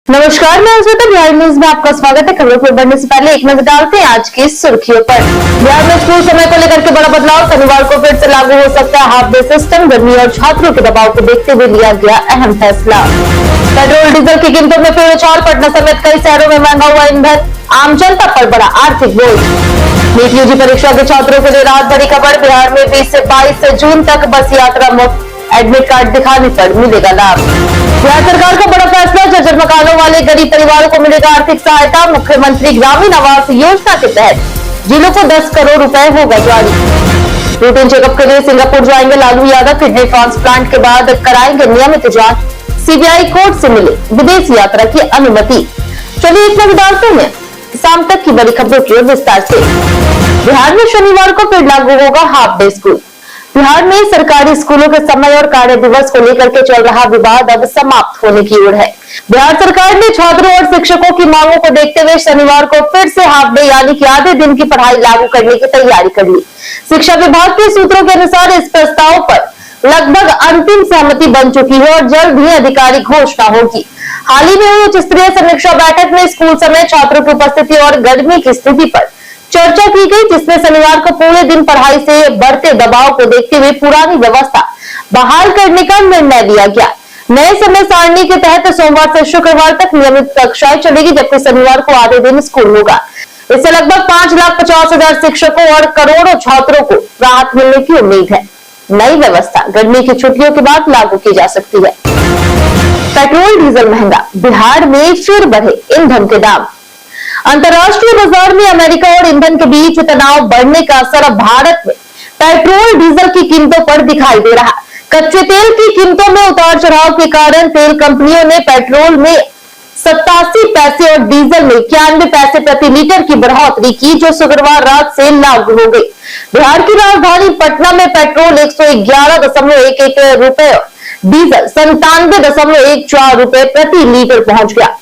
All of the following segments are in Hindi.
नमस्कार, मैं श्वेता। बिहार न्यूज में आपका स्वागत है। खबरों पर बढ़ने से पहले एक नजर डालते हैं आज की सुर्खियों पर। बिहार में स्कूल समय को लेकर के बड़ा बदलाव, शनिवार को फिर से लागू हो सकता है हाफ डे सिस्टम। गर्मी और छात्रों के दबाव को देखते हुए लिया गया अहम फैसला। पेट्रोल डीजल की कीमतों में फिर उछाल, पटना समेत कई शहरों में महंगा हुआ ईंधन, आम जनता पर बड़ा आर्थिक बोझ। नीट यूजी परीक्षा के छात्रों के लिए राहत भरी खबर। बिहार में 20 से 22 जून तक बस यात्रा मुफ्त, एडमिट कार्ड दिखाने पर मिलेगा लाभ। बिहार सरकार का बड़ा फैसला, जर्जर मकानों वाले गरीब परिवारों को मिलेगा आर्थिक सहायता। मुख्यमंत्री ग्रामीण आवास योजना के तहत जिलों को 10 करोड़ रुपए होगा जारी। रूटीन चेकअप के लिए सिंगापुर जाएंगे लालू यादव, किडनी ट्रांसप्लांट के बाद कराएंगे नियमित जांच। सीबीआई कोर्ट से मिले विदेश यात्रा की अनुमति। चलिए एक नजर डालते हैं शाम तक की बड़ी खबरों की ओर विस्तार से। बिहार में शनिवार को फिर लागू होगा हाफ डे स्कूल। बिहार में सरकारी स्कूलों के समय और कार्य दिवस को लेकर के चल रहा विवाद अब समाप्त होने की ओर है। बिहार सरकार ने छात्रों और शिक्षकों की मांगों को देखते हुए शनिवार को फिर से हाफ डे यानी कि आधे दिन की पढ़ाई लागू करने की तैयारी कर ली। शिक्षा विभाग के सूत्रों के अनुसार इस प्रस्ताव पर लगभग अंतिम सहमति बन चुकी है और जल्द ही आधिकारिक घोषणा होगी। हाल ही में हुई उच्च स्तरीय समीक्षा बैठक में स्कूल समय छात्रों की उपस्थिति और गर्मी की स्थिति पर चर्चा की गई, जिसमें शनिवार को पूरे दिन पढ़ाई से बढ़ते दबाव को देखते हुए पुरानी व्यवस्था बहाल करने का निर्णय लिया गया। नए समय सारणी के तहत सोमवार से शुक्रवार तक नियमित कक्षाएं चलेगी, जबकि शनिवार को आधे दिन स्कूल होगा। इससे लगभग 5,50,000 शिक्षकों और करोड़ों छात्रों को राहत मिलने की उम्मीद है। नई व्यवस्था गर्मी की छुट्टियों के बाद लागू की जा सकती है। पेट्रोल डीजल महंगा, बिहार में फिर बढ़े ईंधन के दाम। अंतर्राष्ट्रीय बाजार में अमेरिका और ईंधन के बीच तनाव बढ़ने का असर अब भारत में पेट्रोल डीजल की कीमतों पर दिखाई दे रहा। कच्चे तेल की कीमतों में उतार चढ़ाव के कारण तेल कंपनियों ने पेट्रोल में 87 पैसे और डीजल में 91 पैसे प्रति लीटर की बढ़ोतरी की, जो शुक्रवार रात से लागू हो गई। बिहार की राजधानी पटना में पेट्रोल 111.11 रुपए और डीजल 97.14 रुपए प्रति लीटर पहुंच गया।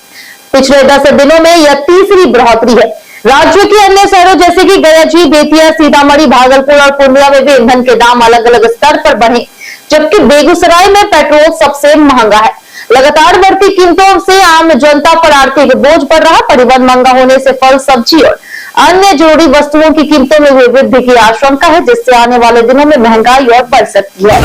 पिछले 10 दिनों में यह तीसरी बढ़ोतरी है। राज्य के अन्य शहरों जैसे कि गया, बेतिया, सीतामढ़ी, भागलपुर और पूर्णिया में भी ईंधन के दाम अलग अलग स्तर पर बढ़े, जबकि बेगूसराय में पेट्रोल सबसे महंगा है। लगातार बढ़ती कीमतों से आम जनता पर आर्थिक बोझ पड़ रहा। परिवहन महंगा होने से फल, सब्जी और अन्य जरूरी वस्तुओं की कीमतों में हुई वृद्धि की आशंका है, जिससे आने वाले दिनों में महंगाई और बढ़ सकती है।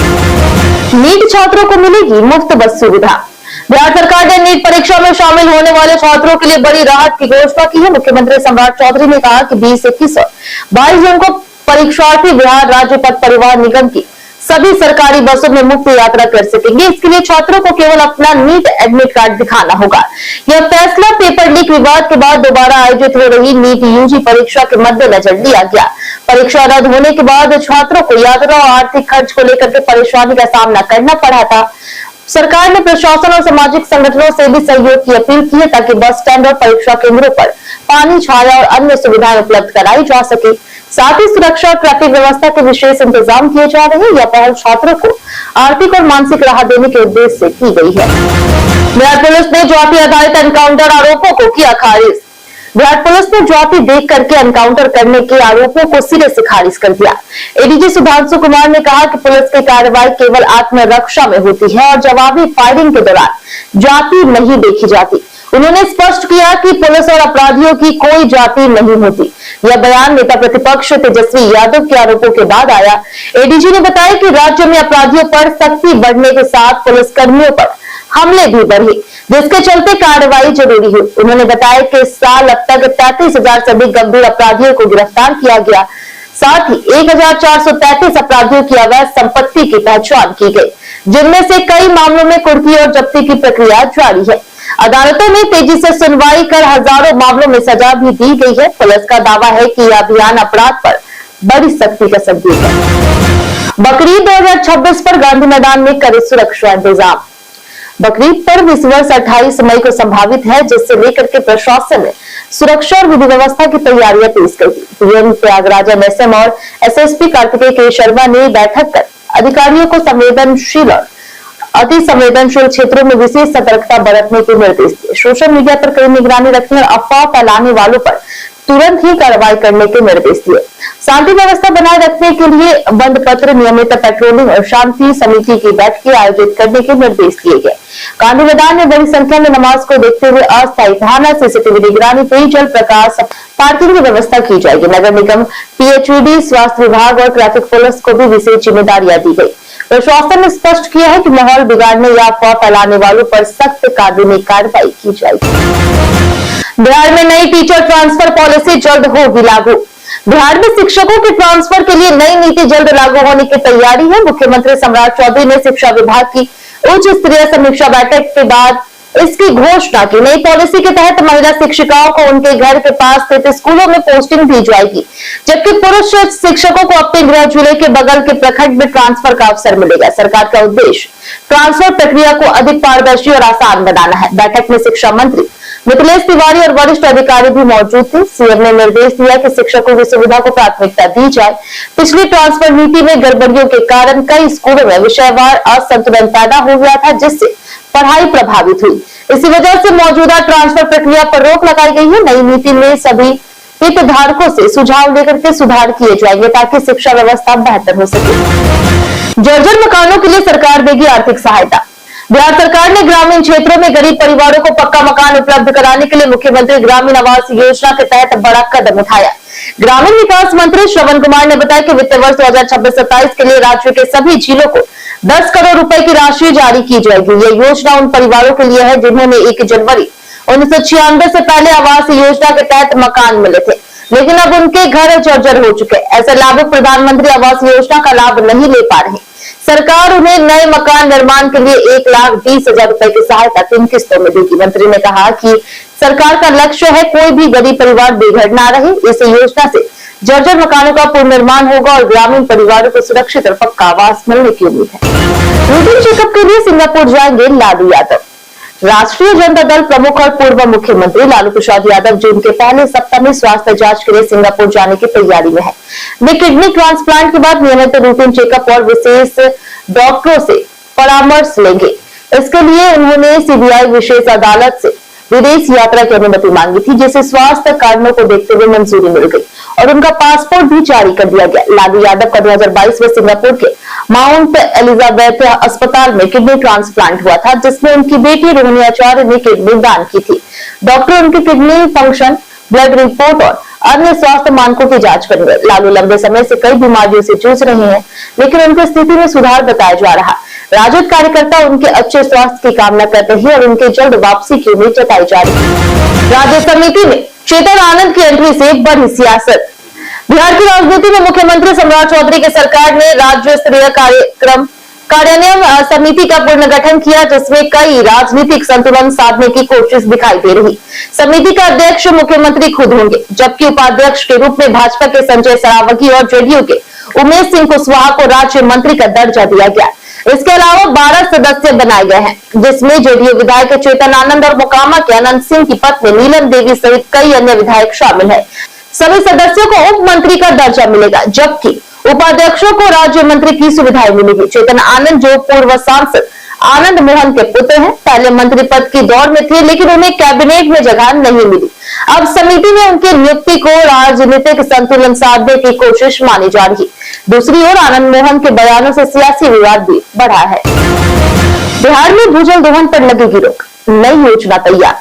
नीट छात्रों को मिलेगी मुफ्त बस सुविधा। बिहार सरकार ने नीट परीक्षा में शामिल होने वाले छात्रों के लिए बड़ी राहत की घोषणा की है। मुख्यमंत्री सम्राट चौधरी ने कहा कि 20, 21 और 22 जून को परीक्षार्थी बिहार राज्य पथ परिवहन निगम की सभी सरकारी बसों में मुफ्त यात्रा कर सकेंगे। इसके लिए छात्रों को केवल अपना नीट एडमिट कार्ड दिखाना होगा। यह फैसला पेपर लीक विवाद के बाद दोबारा आयोजित हो रही नीट यूजी परीक्षा के मद्देनजर लिया गया। परीक्षा रद्द होने के बाद छात्रों को यात्रा और आर्थिक खर्च को लेकर के परेशानी का सामना करना पड़ा था। सरकार ने प्रशासन और सामाजिक संगठनों से भी सहयोग की अपील की है, ताकि बस स्टैंड और परीक्षा केंद्रों पर पानी, छाया और अन्य सुविधाएं उपलब्ध कराई जा सके। साथ ही सुरक्षा और ट्रैफिक व्यवस्था के विशेष इंतजाम किए जा रहे हैं। यह पहल छात्रों को आर्थिक और मानसिक राहत देने के उद्देश्य से की गई है। बिहार पुलिस ने जाति आधारित एनकाउंटर आरोपों को किया खारिज। बिहार पुलिस ने जाति देख करके एनकाउंटर करने के आरोपों को सिरे से खारिज कर दिया। एडीजी सुधांशु कुमार ने कहा कि पुलिस की कार्रवाई केवल आत्मरक्षा में होती है और जवाबी फायरिंग के दौरान जाति नहीं देखी जाती। उन्होंने स्पष्ट किया कि पुलिस और अपराधियों की कोई जाति नहीं होती। यह बयान नेता प्रतिपक्ष तेजस्वी यादव के आरोपों के बाद आया। एडीजी ने बताया कि राज्य में अपराधियों पर सख्ती बढ़ने के साथ पुलिस कर्मियों पर हमले भी बढ़े, जिसके चलते कार्रवाई जरूरी है। उन्होंने बताया कि इस साल अब तक 33,000 से अधिक गंभीर अपराधियों को गिरफ्तार किया गया। साथ ही 1,433 अपराधियों की अवैध संपत्ति की पहचान की गई, जिनमें से कई मामलों में कुर्की और जब्ती की प्रक्रिया जारी है। अदालतों में तेजी से सुनवाई कर हजारों मामलों में सजा भी दी गई है। पुलिस का दावा है कि यह अभियान अपराध पर बड़ी सख्ती का सबूत है। बकरीद 2026 पर गांधी मैदान में करे सुरक्षा इंतजाम। बकरीद पर्व इस वर्ष 28 मई को संभावित है, जिससे लेकर के प्रशासन ने सुरक्षा और विधि व्यवस्था की तैयारियां तेज कर दी। पीएम प्रयागराज एसएम और एसएसपी कार्तिकेय के शर्मा ने बैठक कर अधिकारियों को संवेदनशील और अति संवेदनशील क्षेत्रों में विशेष सतर्कता बरतने के निर्देश दिए। सोशल मीडिया पर कड़ी निगरानी रखने और अफवाह फैलाने वालों पर तुरंत ही कार्रवाई करने के निर्देश दिए। शांति व्यवस्था बनाए रखने के लिए बंद पत्र, नियमित पेट्रोलिंग और शांति समिति की बैठकें आयोजित करने के निर्देश दिए गए। गांधी मैदान में बड़ी संख्या में नमाज को देखते हुए अस्थायी थाना, सीसीटीवी निगरानी, पेयजल, प्रकाश, पार्किंग की व्यवस्था की जाएगी। नगर निगम, पीएचईडी, स्वास्थ्य विभाग और ट्रैफिक पुलिस को भी विशेष जिम्मेदारियां दी गई। प्रशासन ने स्पष्ट किया है कि माहौल बिगाड़ने या अफवाह फैलाने वालों पर सख्त कानूनी कार्रवाई की जाएगी। बिहार में नई टीचर ट्रांसफर पॉलिसी जल्द होगी लागू। बिहार में शिक्षकों के ट्रांसफर के लिए नई नीति जल्द लागू होने की तैयारी है। मुख्यमंत्री सम्राट चौधरी ने शिक्षा विभाग की उच्च स्तरीय समीक्षा बैठक के बाद इसकी घोषणा की। नई पॉलिसी के तहत महिला शिक्षिकाओं को उनके घर के पास स्थित स्कूलों में पोस्टिंग दी जाएगी, जबकि पुरुष शिक्षकों को अपने गृह जिले के बगल के प्रखंड में ट्रांसफर का अवसर मिलेगा। सरकार का उद्देश्य ट्रांसफर प्रक्रिया को अधिक पारदर्शी और आसान बनाना है। बैठक में शिक्षा मंत्री मिथिलेश तिवारी और वरिष्ठ अधिकारी भी मौजूद थे। सीएम ने निर्देश दिया कि शिक्षकों की सुविधा को प्राथमिकता दी जाए। पिछली ट्रांसफर नीति में गड़बड़ियों के कारण कई स्कूलों में विषयवार असंतुलन पैदा हो गया था, जिससे पढ़ाई प्रभावित हुई। इसी वजह से मौजूदा ट्रांसफर प्रक्रिया पर रोक लगाई गई है। नई नीति में सभी हितधारकों से सुझाव लेकर के सुधार किए जाएंगे ताकि शिक्षा व्यवस्था बेहतर हो सके। जर्जर मकानों के लिए सरकार देगी आर्थिक सहायता। बिहार सरकार ने ग्रामीण क्षेत्रों में गरीब परिवारों को पक्का मकान उपलब्ध कराने के लिए मुख्यमंत्री ग्रामीण आवास योजना के तहत बड़ा कदम उठाया। ग्रामीण विकास मंत्री श्रवण कुमार ने बताया कि वित्त वर्ष 2026-27 के लिए राज्य के सभी जिलों को 10 करोड़ रुपए की राशि जारी की जाएगी। ये योजना उन परिवारों के लिए है जिन्होंने 1 जनवरी 1996 से पहले आवास योजना के तहत मकान मिले थे, लेकिन अब उनके घर जर्जर हो चुके। ऐसे लाभुक प्रधानमंत्री आवास योजना का लाभ नहीं ले पा रहे। सरकार उन्हें नए मकान निर्माण के लिए 1,20,000 रुपए की सहायता 3 किस्तों में देगी। मंत्री ने कहा कि सरकार का लक्ष्य है कोई भी गरीब परिवार बेघर ना रहे। इस योजना से जर्जर मकानों का पुनर्निर्माण होगा और ग्रामीण परिवारों को सुरक्षित और पक्का आवास मिलने की उम्मीद है। रूटीन चेकअप के लिए सिंगापुर जाएंगे लालू यादव। राष्ट्रीय जनता दल प्रमुख और पूर्व मुख्यमंत्री लालू प्रसाद यादव जून के पहले सप्ताह में स्वास्थ्य जांच के लिए सिंगापुर जाने की तैयारी में है। वे किडनी ट्रांसप्लांट के बाद नियमित रूटीन चेकअप और विशेष डॉक्टरों से परामर्श लेंगे। इसके लिए उन्होंने सीबीआई विशेष अदालत से विदेश यात्रा की अनुमति मांगी थी, जिसे स्वास्थ्य कारणों को देखते हुए मंजूरी मिल गई और उनका पासपोर्ट भी जारी कर दिया गया। लालू यादव का 2022 में सिंगापुर के माउंट एलिजाबेथ अस्पताल में किडनी ट्रांसप्लांट हुआ था, जिसमें उनकी बेटी रोहिणी आचार्य ने किडनी दान की थी। डॉक्टर उनकी किडनी फंक्शन, ब्लड रिपोर्ट और अन्य स्वास्थ्य मानकों की जांच करेंगे। लालू लंबे समय से कई बीमारियों से जूझ रहे हैं, लेकिन उनकी स्थिति में सुधार बताया जा रहा। राजद कार्यकर्ता उनके अच्छे स्वास्थ्य की कामना करते हैं और उनके जल्द वापसी की उम्मीद जताई जा रही है। राज्य समिति में चेतन आनंद की एंट्री से बढ़ी सियासत। बिहार की राजनीति में मुख्यमंत्री सम्राट चौधरी की सरकार ने राज्य स्तरीय कार्यक्रम कार्यान्वयन समिति का पुनर्गठन किया, जिसमें कई राजनीतिक संतुलन साधने की कोशिश दिखाई दे रही। समिति का अध्यक्ष मुख्यमंत्री खुद होंगे, जबकि उपाध्यक्ष के रूप में भाजपा के संजय सरावगी और जेडीयू के उमेश सिंह कुशवाहा को राज्य मंत्री का दर्जा दिया गया। इसके अलावा 12 सदस्य बनाए गए हैं, जिसमें जेडीयू विधायक चेतन आनंद और मोकामा के अनंत सिंह की पत्नी नीलम देवी सहित कई अन्य विधायक शामिल है। सभी सदस्यों को उप मंत्री का दर्जा मिलेगा, जबकि उपाध्यक्षों को राज्य मंत्री की सुविधाएं मिलेगी। चेतन आनंद, जो पूर्व सांसद आनंद मोहन के पुत्र हैं, पहले मंत्री पद की दौड़ में थे, लेकिन उन्हें कैबिनेट में जगह नहीं मिली। अब समिति में उनकी नियुक्ति को राजनीतिक संतुलन साधने की कोशिश मानी जा रही। दूसरी ओर आनंद मोहन के बयानों से सियासी विवाद भी बढ़ा है। बिहार में भूजल दोहन पर लगेगी रोक, नई योजना तैयार।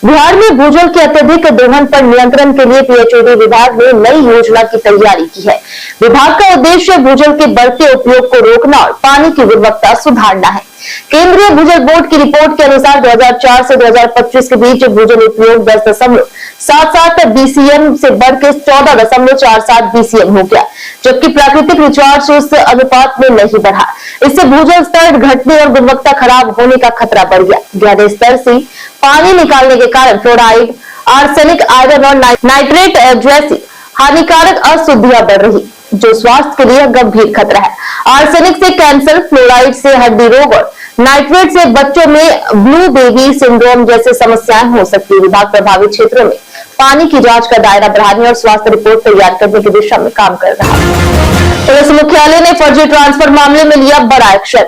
बिहार में भूजल के अत्यधिक दोहन पर नियंत्रण के लिए पीएचईडी विभाग ने नई योजना की तैयारी की है। विभाग का उद्देश्य भूजल के बढ़ते उपयोग को रोकना और पानी की गुणवत्ता सुधारना है। केंद्रीय भूजल बोर्ड की रिपोर्ट के अनुसार 2004 से 2025 के बीच भूजल उपयोग 10.77 बीसीएम से बढ़कर 14.47 बीसीएम हो गया, जबकि प्राकृतिक रिचार्ज उस अनुपात में नहीं बढ़ा। इससे भूजल स्तर घटने और गुणवत्ता खराब होने का खतरा बढ़ गया। गहरे स्तर से पानी निकालने के कारण फ्लोराइड, आर्सेनिक, आयरन और नाइट्रेट जैसी हानिकारक अशुद्धियां बढ़ रही, जो स्वास्थ्य के लिए गंभीर खतरा है। आर्सेनिक से कैंसर, फ्लोराइड से हड्डी रोग और नाइट्रेट से बच्चों में ब्लू बेबी सिंड्रोम जैसे समस्याएं हो सकती है। विभाग प्रभावित क्षेत्रों में पानी की जांच का दायरा बढ़ाने और स्वास्थ्य रिपोर्ट तैयार करने की दिशा में काम कर रहा है। पुलिस मुख्यालय ने फर्जी ट्रांसफर मामले में लिया बड़ा एक्शन।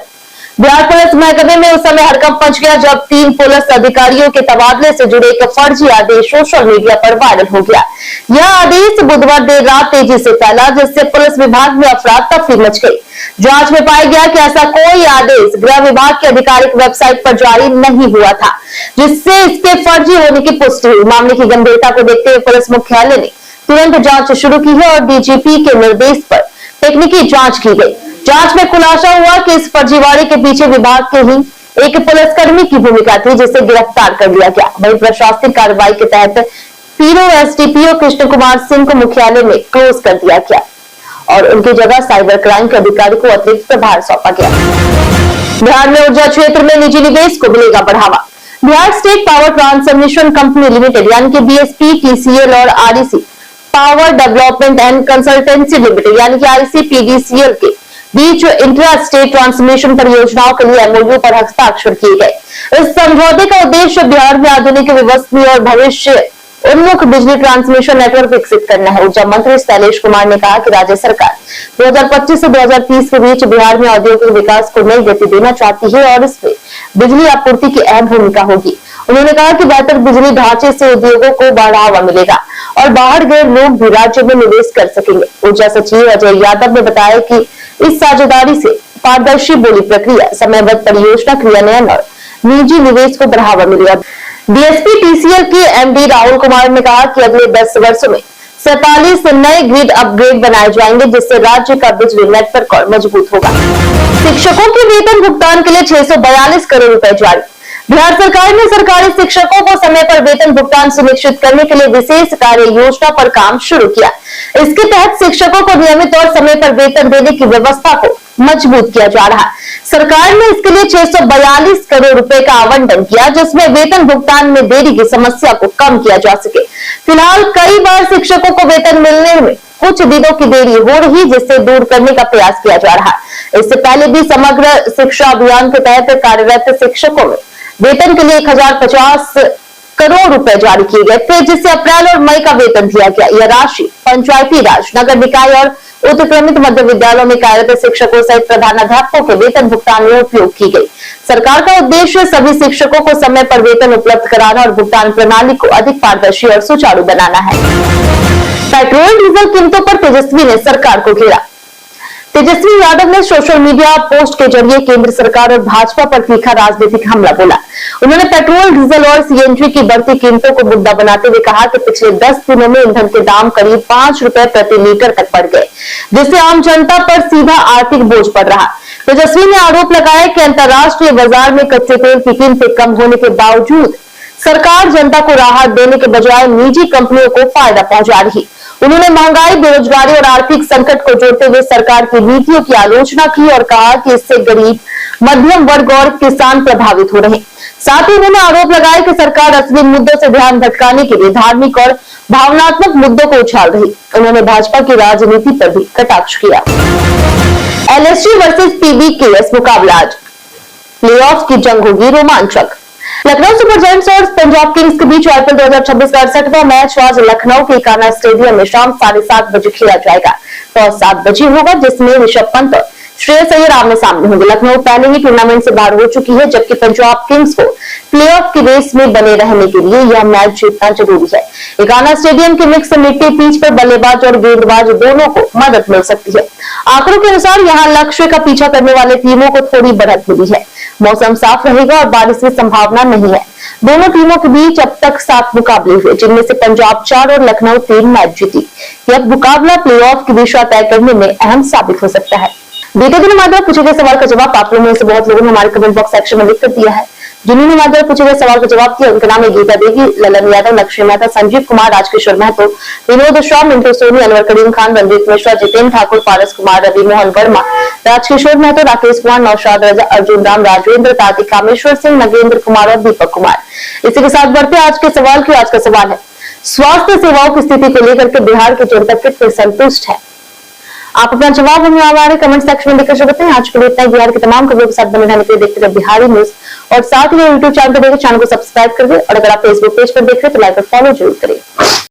बिहार पुलिस महकमे में उस समय हड़कंप मच गया जब 3 पुलिस अधिकारियों के तबादले से जुड़े एक फर्जी आदेश सोशल मीडिया पर वायरल हो गया। यह आदेश बुधवार देर रात तेजी से फैला, जिससे पुलिस विभाग में अफरा तफरी मच गई। जांच में पाया गया कि ऐसा कोई आदेश गृह विभाग की आधिकारिक वेबसाइट पर जारी नहीं हुआ था, जिससे इसके फर्जी होने की पुष्टि हुई। मामले की गंभीरता को देखते हुए पुलिस मुख्यालय ने तुरंत जांच शुरू की है और डीजीपी के निर्देश पर तकनीकी जांच की गई। जांच में खुलासा हुआ कि इस फर्जीवाड़े के पीछे विभाग के ही एक पुलिसकर्मी की भूमिका थी, जिसे गिरफ्तार कर लिया गया। वहीं प्रशासनिक कार्रवाई के तहत पीरो एसडीपीओ कृष्ण कुमार सिंह को मुख्यालय में क्लोज कर दिया गया और उनकी जगह साइबर क्राइम के अधिकारी को अतिरिक्त प्रभार सौंपा गया। बिहार में ऊर्जा क्षेत्र में निजी निवेश को मिलेगा बढ़ावा। Bihar state power transmission company limited यानी कि बीएसपी, टीसीएल और REC power development and consultancy limited यानी कि आईसीपीडीसीएल के बीच इंट्रा स्टेट ट्रांसमिशन परियोजनाओं के लिए एमओयू पर हस्ताक्षर किए गए। इस समझौते का उद्देश्य बिहार में आधुनिक, विश्वसनीय और भविष्य उन्मुख बिजली ट्रांसमिशन नेटवर्क विकसित करना है। ऊर्जा मंत्री शैलेश कुमार ने कहा कि राज्य सरकार 2025 से 2030 के बीच बिहार में औद्योगिक विकास को नई गति देना चाहती है और इसमें बिजली आपूर्ति की अहम भूमिका होगी। उन्होंने कहा कि बेहतर बिजली ढांचे से उद्योगों को बढ़ावा मिलेगा और बाहर गए लोग भी राज्य में निवेश कर सकेंगे। ऊर्जा सचिव अजय यादव ने बताया कि इस साझेदारी से पारदर्शी बोली प्रक्रिया, समयबद्ध परियोजना क्रियान्वयन और निजी निवेश को बढ़ावा मिलेगा। बीएसपी टीसीएल के एमडी राहुल कुमार ने कहा कि अगले 10 वर्षों में 47 नए ग्रिड अपग्रेड बनाए जाएंगे, जिससे राज्य का बिजली नेटवर्क और मजबूत होगा। शिक्षकों के वेतन भुगतान के लिए 642 करोड़ रुपए जारी। बिहार सरकार ने सरकारी शिक्षकों को समय पर वेतन भुगतान सुनिश्चित करने के लिए विशेष कार्य योजना पर काम शुरू किया। इसके तहत शिक्षकों को नियमित और समय पर वेतन देने की व्यवस्था को मजबूत किया जा रहा है। सरकार ने इसके लिए 642 करोड़ रुपए का आवंटन किया, जिसमें वेतन भुगतान में देरी की समस्या को कम किया जा सके। फिलहाल कई बार शिक्षकों को वेतन मिलने में कुछ दिनों की देरी हो रही, जिससे दूर करने का प्रयास किया जा रहा है। इससे पहले भी समग्र शिक्षा अभियान के तहत कार्यरत शिक्षकों में वेतन के लिए 1050 करोड़ रुपए जारी किए गए थे, जिससे अप्रैल और मई का वेतन दिया गया। यह राशि पंचायती राज, नगर निकाय और उत्क्रमित मध्य विद्यालयों में कार्यरत शिक्षकों सहित प्रधानाध्यापकों के वेतन भुगतान में उपयोग की गई। सरकार का उद्देश्य सभी शिक्षकों को समय पर वेतन उपलब्ध कराना और भुगतान प्रणाली को अधिक पारदर्शी और सुचारू बनाना है। पेट्रोल डीजल कीमतों पर तेजस्वी ने सरकार को घेरा। तेजस्वी यादव ने सोशल मीडिया पोस्ट के जरिए केंद्र सरकार और भाजपा पर तीखा राजनीतिक हमला बोला। उन्होंने पेट्रोल, डीजल और सीएनजी की बढ़ती कीमतों को मुद्दा बनाते हुए कहा कि पिछले 10 दिनों में ईंधन के दाम करीब 5 रुपए प्रति लीटर तक बढ़ गए, जिससे आम जनता पर सीधा आर्थिक बोझ पड़ रहा। तेजस्वी ने आरोप लगाया कि अंतर्राष्ट्रीय बाजार में कच्चे तेल की कीमतें कम होने के बावजूद सरकार जनता को राहत देने के बजाय निजी कंपनियों को फायदा पहुंचा रही। उन्होंने महंगाई, बेरोजगारी और आर्थिक संकट को जोड़ते हुए सरकार की नीतियों की आलोचना की और कहा कि इससे गरीब, मध्यम वर्ग और किसान प्रभावित हो रहे हैं। साथ ही उन्होंने आरोप लगाया कि सरकार असली मुद्दों से ध्यान भटकाने के लिए धार्मिक और भावनात्मक मुद्दों को उछाल रही। उन्होंने भाजपा की राजनीति पर भी कटाक्ष किया। एलएसजी वर्सेस पीबीकेएस मुकाबला आज, प्लेऑफ की जंग होगी रोमांचक। लखनऊ सुपर जायंट्स और पंजाब किंग्स के बीच आईपीएल 2026 का 68वां मैच आज लखनऊ के इकाना स्टेडियम में शाम 7:30 बजे खेला जाएगा। तो 7 बजे होगा, जिसमें ऋषभ पंत और श्रेयस अय्यर आमने सामने होंगे। लखनऊ पहले ही टूर्नामेंट से बाहर हो चुकी है, जबकि पंजाब किंग्स को प्लेऑफ की रेस में बने रहने के लिए यह मैच जीतना जरूरी है। इकाना स्टेडियम के मिक्स मिट्टी पिच पर बल्लेबाज और गेंदबाज दोनों को मदद मिल सकती है। आंकड़ों के अनुसार यहाँ लक्ष्य का पीछा करने वाले टीमों को थोड़ी बढ़त मिली है। मौसम साफ रहेगा और बारिश की संभावना नहीं है। दोनों टीमों के बीच अब तक 7 मुकाबले हुए, जिनमें से पंजाब 4 और लखनऊ 3 मैच जीती। यह मुकाबला प्लेऑफ की दिशा तय करने में अहम साबित हो सकता है। बीते दिन हमारे द्वारा पूछे गए सवाल का जवाब आप लोगों में से बहुत लोगों ने हमारे कमेंट बॉक्स सेक्शन में लिख कर दिया है। जिन्होंने हमारे द्वारा पूछे गए सवाल का जवाब दिया उनके नाम है गीता देवी, ललन यादव, लक्ष्मी मेहता, संजीव कुमार, राजकिशोर महतो, विनोद शाह, मिंटू सोनी, अनवर करीम खान, रणदीप मिश्रा, जितेंद्र ठाकुर, पारस कुमार, रवि मोहन वर्मा, राजकिशोर महतो, राकेश कुमार, नौशाद रजा, अर्जुन राम, राजेंद्र, ताती, कामेश्वर सिंह, नगेंद्र कुमार और दीपक कुमार। इसी के साथ बढ़ते आज के सवाल की। आज का सवाल है, स्वास्थ्य सेवाओं की स्थिति को लेकर के बिहार के जनता कितने संतुष्ट है? आप अपना जवाब हमें हमारे कमेंट सेक्शन में लिखकर बताएं। आज के लिए इतना। बिहार के तमाम खबरों के साथ बने रहने के लिए देखते रहिए बिहारी न्यूज और साथ ही यूट्यूब चैनल पर देखिए, चैनल को सब्सक्राइब कर दे और अगर आप फेसबुक पेज पर देख रहे हैं तो लाइक और फॉलो जरूर करें।